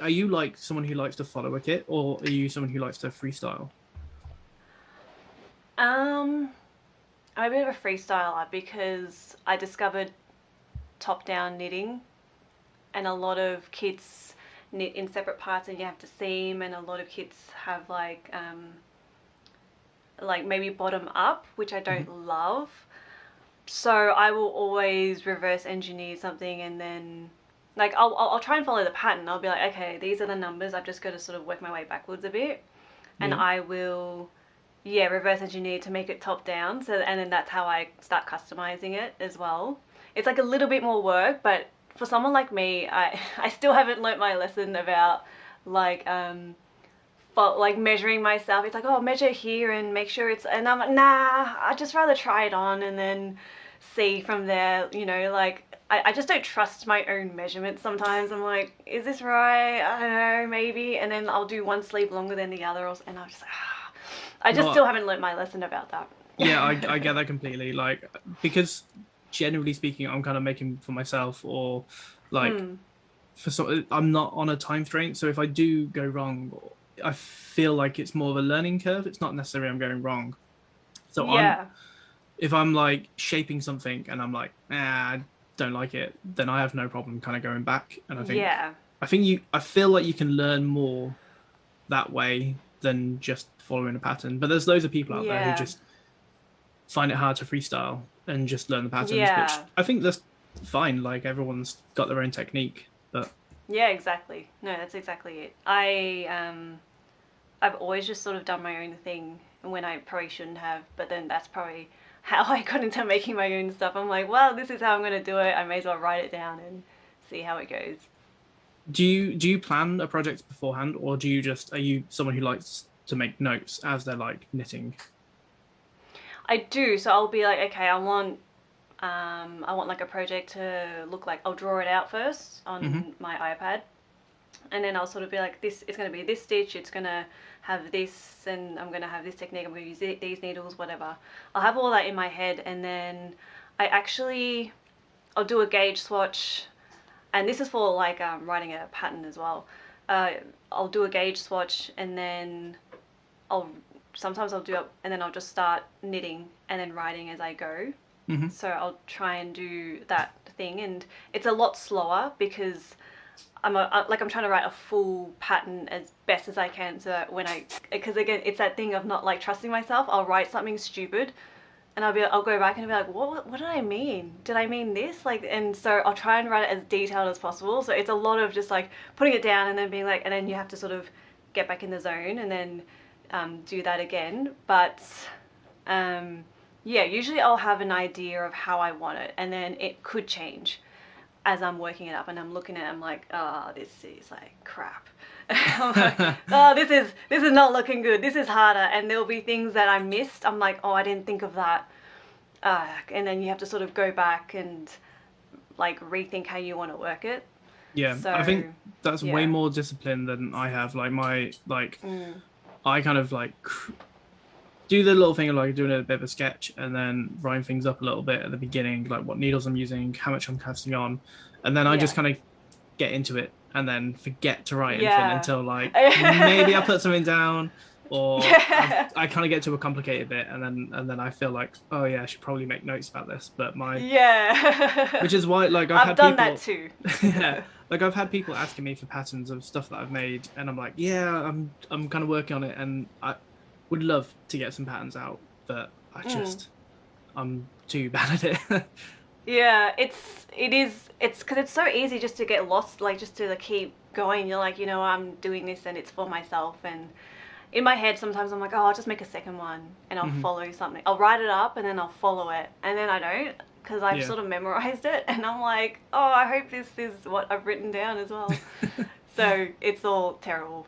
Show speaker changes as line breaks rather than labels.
Are you like someone who likes to follow a kit, or are you someone who likes to freestyle?
Um, I'm a bit of a freestyler because I discovered top-down knitting, and a lot of kits knit in separate parts, and you have to seam, and a lot of kits have like maybe bottom up, which I
Hmm.
don't love. So I will always reverse engineer something, and then like I'll try and follow the pattern. I'll be like, okay, these are the numbers. I've just got to sort of work my way backwards a bit, and
Yeah.
I will, yeah, reverse engineer to make it top down. So and then that's how I start customizing it as well. It's like a little bit more work, but for someone like me, I still haven't learnt my lesson about like but like measuring myself. It's like, oh, measure here and make sure it's, and I'm like, nah, I'd just rather try it on and then see from there, like I just don't trust my own measurements sometimes. I'm like, is this right? I don't know, maybe. And then I'll do one sleeve longer than the other, and I'm just like, ah. I just
No,
still haven't learnt my lesson about
yeah,
that.
I get that completely. Like, because generally speaking, I'm kind of making for myself, or like
Mm.
for some, I'm not on a time frame. So if I do go wrong, I feel like it's more of a learning curve. It's not necessarily I'm going wrong. So I'm
Yeah.
if I'm like shaping something and I'm like, I don't like it, then I have no problem kind of going back. And
Yeah.
I feel like you can learn more that way than just following a pattern. But there's loads of people out there who
Yeah.
just find it hard to freestyle and just learn the patterns, which
Yeah.
I think that's fine. Like everyone's got their own technique, but
Yeah, exactly. No, that's exactly it. I've always just sort of done my own thing when I probably shouldn't have, but then that's probably how I got into making my own stuff. I'm like, well, this is how I'm going to do it. I may as well write it down and see how it goes.
do you plan a project beforehand, or do you just are you someone who likes to make notes as they're like knitting?
I do, so I'll be like, okay, I want like a project to look like, I'll draw it out first
Hmm.
on my iPad, and then I'll sort of be like, this is going to be this stitch, it's going to have this, and I'm going to have this technique, I'm going to use these needles, whatever. I'll have all that in my head, and then I actually, I'll do a gauge swatch, and this is for like writing a pattern as well. Uh, I'll do a gauge swatch, and then I'll sometimes I'll do it, and then I'll just start knitting and then writing as I go.
Hmm.
So I'll try and do that thing, and it's a lot slower because I'm trying to write a full pattern as best as I can, so that when because again it's that thing of not like trusting myself. I'll write something stupid, and I'll go back and be like, what did I mean? Did I mean this? Like, and so I'll try and write it as detailed as possible. So it's a lot of just like putting it down and then being like, and then you have to sort of get back in the zone and then do that again. But um, yeah, usually I'll have an idea of how I want it, and then it could change as I'm working it up, and I'm looking at it, I'm like, oh, this is like crap. I'm like, oh, this is not looking good. This is harder, and there'll be things that I missed. I'm like, oh, I didn't think of that, and then you have to sort of go back and like rethink how you want to work it.
Yeah, I
So,
think that's way
yeah,
more discipline than I have.
mm,
I kind of like do the little thing of like doing a bit of a sketch and then writing things up a little bit at the beginning, like what needles I'm using, how much I'm casting on, and then I
yeah,
just kind of get into it and then forget to write anything
yeah,
until like maybe I put something down or
yeah,
I kind of get to a complicated bit and then I feel like, oh yeah, I should probably make notes about this. But my
yeah.
which is why like I've
I've
had
done that
people
too.
yeah, like I've had people asking me for patterns of stuff that I've made and I'm like, yeah, I'm kind of working on it and I would love to get some patterns out, but
Mm.
I'm too bad at it.
Yeah, it's because it's so easy just to get lost, like just to keep going. You're like, I'm doing this and it's for myself. And in my head, sometimes I'm like, oh, I'll just make a second one and I'll
Hmm.
follow something. I'll write it up and then I'll follow it, and then I don't because I've
Yeah.
sort of memorized it, and I'm like, oh, I hope this is what I've written down as well. So it's all terrible.